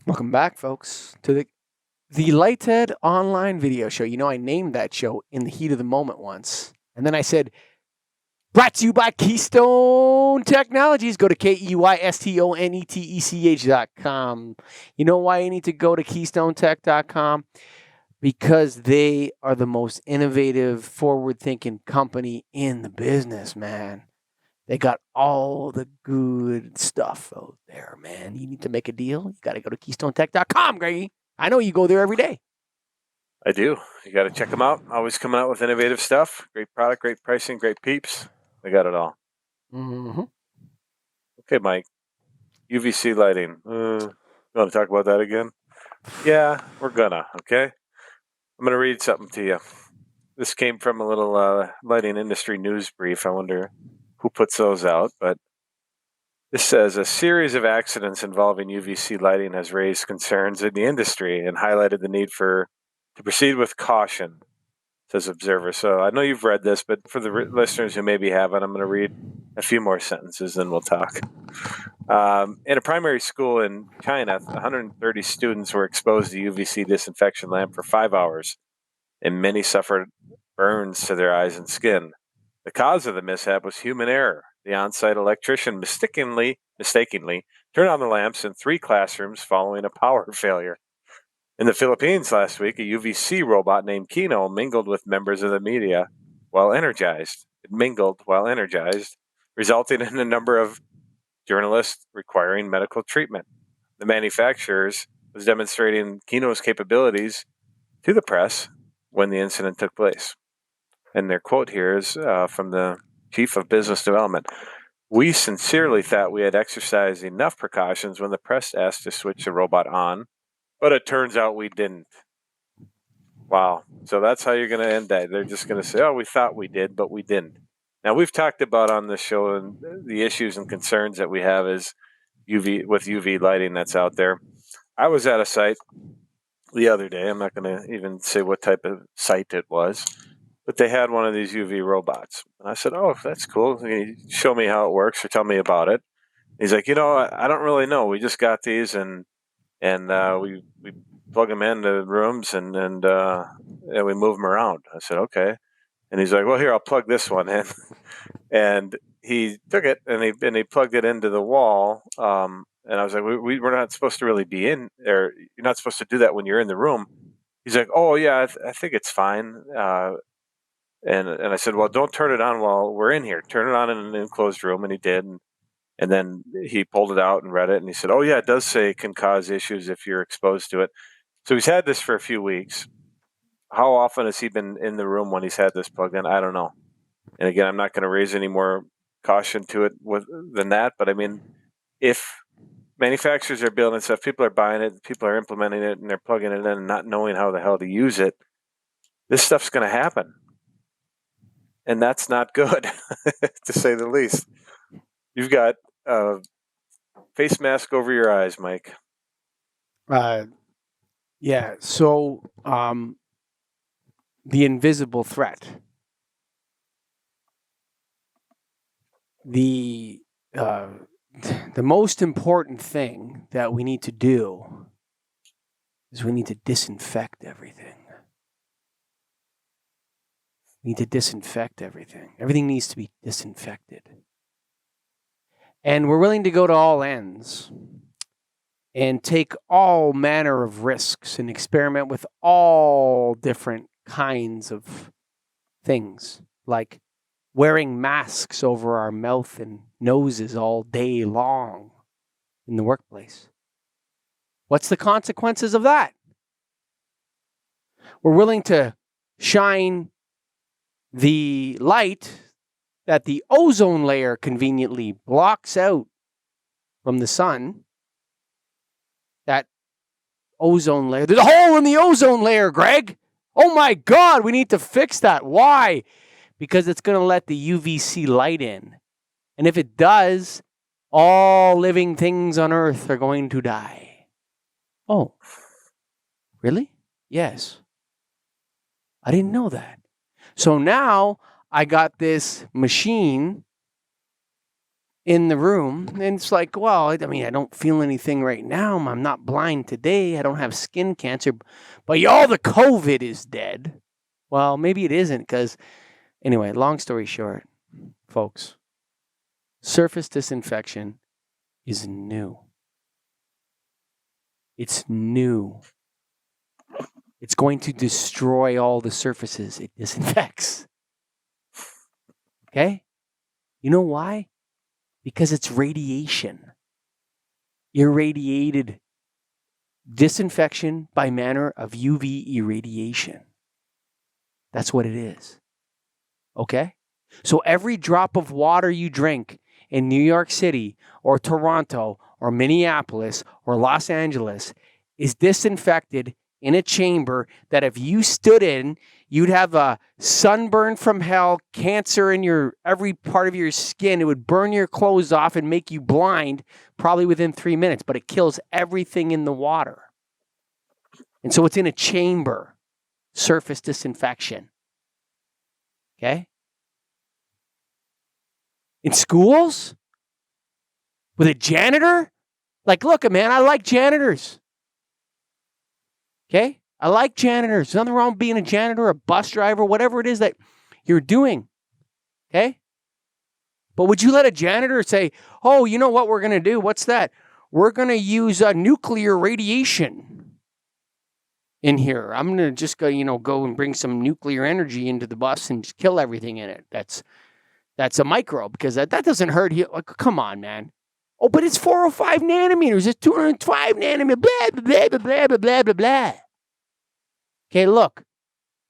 Welcome back, folks, to the Lighthead online video show. You know, I named that show in the heat of the moment once. And then I said, brought to you by Keystone Technologies. Go to KEYSTONETECH.com. You know why you need to go to KeystoneTech.com? Because they are the most innovative, forward-thinking company in the business, man. They got all the good stuff out there, man. You need to make a deal, you got to go to KeystoneTech.com, Greggy. I know you go there every day. I do. You got to check them out. Always coming out with innovative stuff. Great product, great pricing, great peeps. They got it all. Mm-hmm. Okay, Mike. UVC lighting. You want to talk about that again? Yeah, we're gonna. Okay. I'm gonna read something to you. This came from a little lighting industry news brief. I wonder who puts those out, but this says a series of accidents involving UVC lighting has raised concerns in the industry and highlighted the need to proceed with caution, says Observer. So I know you've read this, but for the listeners who maybe haven't, I'm going to read a few more sentences, then we'll talk. In a primary school in China, 130 students were exposed to UVC disinfection lamp for 5 hours, and many suffered burns to their eyes and skin. The cause of the mishap was human error. The on-site electrician mistakenly turned on the lamps in 3 classrooms following a power failure. In the Philippines last week, a UVC robot named Kino mingled with members of the media while energized. It mingled while energized, resulting in a number of journalists requiring medical treatment. The manufacturers was demonstrating Kino's capabilities to the press when the incident took place. And their quote here is from the chief of business development. We sincerely thought we had exercised enough precautions when the press asked to switch the robot on, but it turns out we didn't. Wow. So that's how you're going to end that. They're just going to say, oh, we thought we did, but we didn't. Now, we've talked about on this show and the issues and concerns that we have is UV lighting that's out there. I was at a site the other day. I'm not going to even say what type of site it was, but they had one of these UV robots. And I said, oh, that's cool. Can you show me how it works or tell me about it? He's like, I don't really know. We just got these and we plug them into rooms and we move them around. I said, okay. And he's like, well, here, I'll plug this one in. And he took it and he plugged it into the wall. And I was like, we're not supposed to really be in there. You're not supposed to do that when you're in the room. He's like, oh, yeah, I think it's fine. And I said, well, don't turn it on while we're in here. Turn it on in an enclosed room. And he did. And then he pulled it out and read it. And he said, oh, yeah, it does say it can cause issues if you're exposed to it. So he's had this for a few weeks. How often has he been in the room when he's had this plugged in? I don't know. And again, I'm not going to raise any more caution to it than that. But I mean, if manufacturers are building stuff, people are buying it, people are implementing it, and they're plugging it in and not knowing how the hell to use it, this stuff's going to happen. And that's not good, to say the least. You've got a face mask over your eyes, Mike. Yeah. So, the invisible threat. The most important thing that we need to do is we need to disinfect everything. We need to disinfect everything. Everything needs to be disinfected. And we're willing to go to all ends and take all manner of risks and experiment with all different kinds of things, like wearing masks over our mouth and noses all day long in the workplace. What's the consequences of that? We're willing to shine the light that the ozone layer conveniently blocks out from the sun. That ozone layer. There's a hole in the ozone layer, Greg. Oh my God, we need to fix that. Why? Because it's going to let the UVC light in. And if it does, all living things on Earth are going to die. Oh, really? Yes. I didn't know that. So now I got this machine in the room. And it's like, well, I mean, I don't feel anything right now. I'm not blind today. I don't have skin cancer. But all the COVID is dead. Well, maybe it isn't because, anyway, long story short, folks, surface disinfection is new. It's new. It's going to destroy all the surfaces it disinfects. Okay? You know why? Because it's radiation. Irradiated disinfection by manner of UV irradiation. That's what it is. Okay? So every drop of water you drink in New York City or Toronto or Minneapolis or Los Angeles is disinfected in a chamber that if you stood in, you'd have a sunburn from hell, cancer in every part of your skin. It would burn your clothes off and make you blind probably within 3 minutes, but it kills everything in the water. And so it's in a chamber, surface disinfection. Okay? In schools? With a janitor? Like, look, man, I like janitors. Okay? I like janitors. There's nothing wrong with being a janitor, a bus driver, whatever it is that you're doing. Okay? But would you let a janitor say, oh, you know what we're going to do? What's that? We're going to use nuclear radiation in here. I'm going to just go and bring some nuclear energy into the bus and just kill everything in it. That's a microbe because that doesn't hurt you. Like, come on, man. Oh, but it's 405 nanometers. It's 205 nanometers. Blah, blah, blah, blah, blah, blah, blah, blah. Okay, look.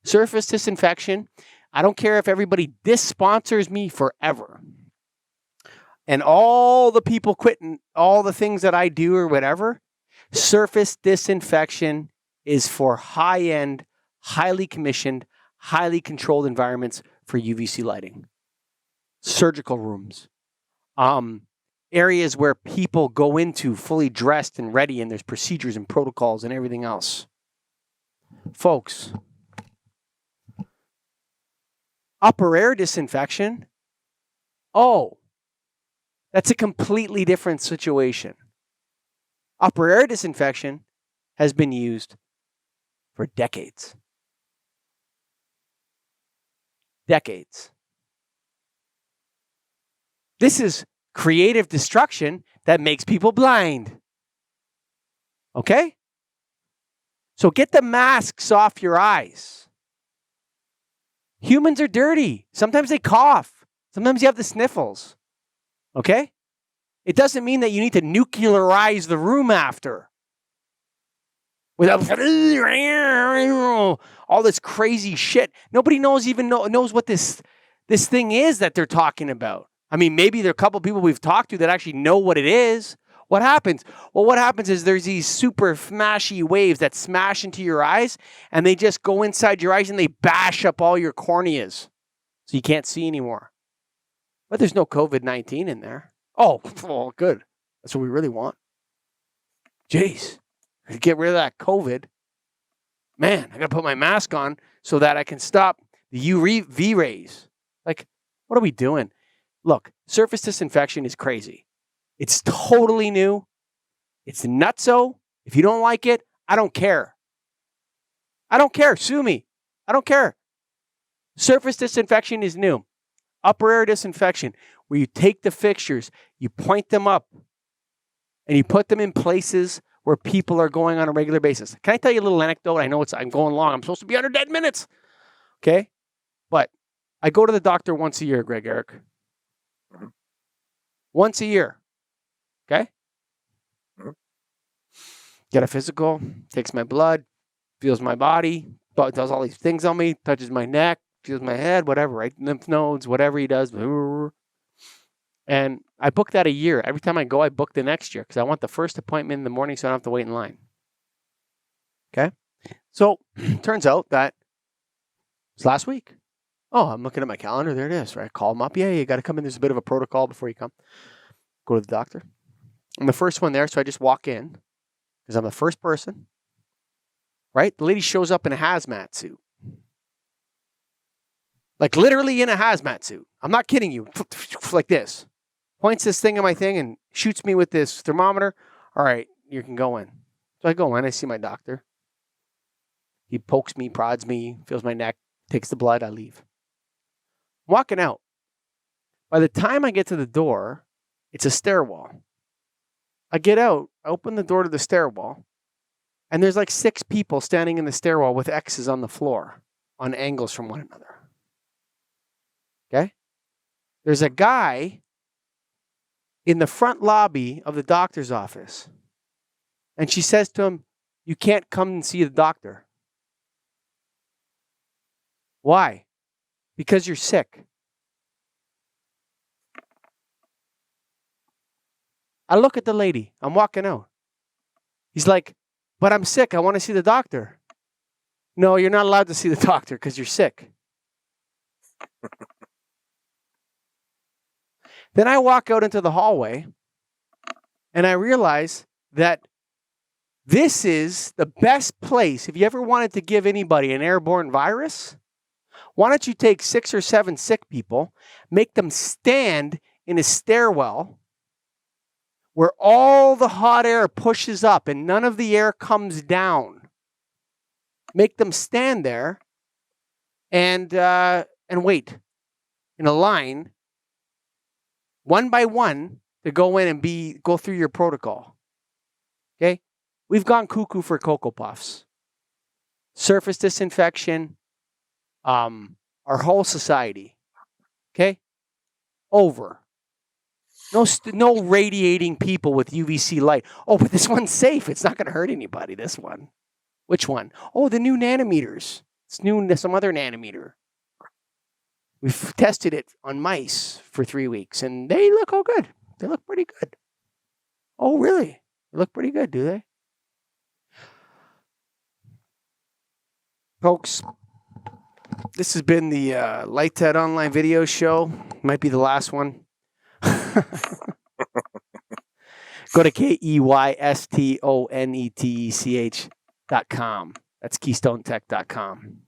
Surface disinfection. I don't care if everybody dissponsors me forever. And all the people quitting all the things that I do or whatever. Surface disinfection is for high-end, highly commissioned, highly controlled environments for UVC lighting. Surgical rooms. Areas where people go into fully dressed and ready, and there's procedures and protocols and everything else. Folks, upper air disinfection, that's a completely different situation. Upper air disinfection has been used for decades. Decades. This is creative destruction that makes people blind. Okay? So get the masks off your eyes. Humans are dirty. Sometimes they cough. Sometimes you have the sniffles. Okay? It doesn't mean that you need to nuclearize the room after. Without all this crazy shit. Nobody knows what this thing is that they're talking about. I mean, maybe there are a couple people we've talked to that actually know what it is. What happens? Well, what happens is there's these super smashy waves that smash into your eyes, and they just go inside your eyes and they bash up all your corneas. So you can't see anymore. But there's no COVID-19 in there. Oh, well, good. That's what we really want. Jeez. Get rid of that COVID. Man, I got to put my mask on so that I can stop the UV rays. Like, what are we doing? Look, surface disinfection is crazy. It's totally new. It's nutso. If you don't like it, I don't care. I don't care. Sue me. I don't care. Surface disinfection is new. Upper air disinfection, where you take the fixtures, you point them up, and you put them in places where people are going on a regular basis. Can I tell you a little anecdote? I know I'm going long. I'm supposed to be under 10 minutes. Okay? But I go to the doctor once a year, Greg Eric. Once a year. Okay? Get a physical, takes my blood, feels my body, does all these things on me, touches my neck, feels my head, whatever, right? Lymph nodes, whatever he does. And I book that a year. Every time I go, I book the next year because I want the first appointment in the morning so I don't have to wait in line. Okay? So, turns out that it's last week. Oh, I'm looking at my calendar. There it is. Right? I call him up. Yeah, you got to come in. There's a bit of a protocol before you come. Go to the doctor. I'm the first one there, so I just walk in because I'm the first person. Right? The lady shows up in a hazmat suit. Like literally in a hazmat suit. I'm not kidding you. Like this. points this thing at my thing and shoots me with this thermometer. All right, you can go in. So I go in, I see my doctor. He pokes me, prods me, feels my neck, takes the blood, I leave. I'm walking out. By the time I get to the door, it's a stairwell. I get out, I open the door to the stairwell, and there's like 6 people standing in the stairwell with X's on the floor on angles from one another. Okay? There's a guy in the front lobby of the doctor's office, and she says to him, "You can't come and see the doctor." Why? Because you're sick. I look at the lady. I'm walking out. He's like, "But I'm sick. I want to see the doctor." No, you're not allowed to see the doctor because you're sick. Then I walk out into the hallway and I realize that this is the best place. If you ever wanted to give anybody an airborne virus, why don't you take 6 or 7 sick people, make them stand in a stairwell where all the hot air pushes up and none of the air comes down. Make them stand there and wait in a line, one by one, to go in and go through your protocol. Okay? We've gone cuckoo for Cocoa Puffs. Surface disinfection, our whole society. Okay? Over. No radiating people with UVC light. Oh, but this one's safe. It's not going to hurt anybody, this one. Which one? Oh, the new nanometers. It's new, some other nanometer. We've tested it on mice for 3 weeks, and they look all good. They look pretty good. Oh, really? They look pretty good, do they? Folks, this has been the Light That Online video show. Might be the last one. Go to KEYSTONETECH.com. That's KeystoneTech.com.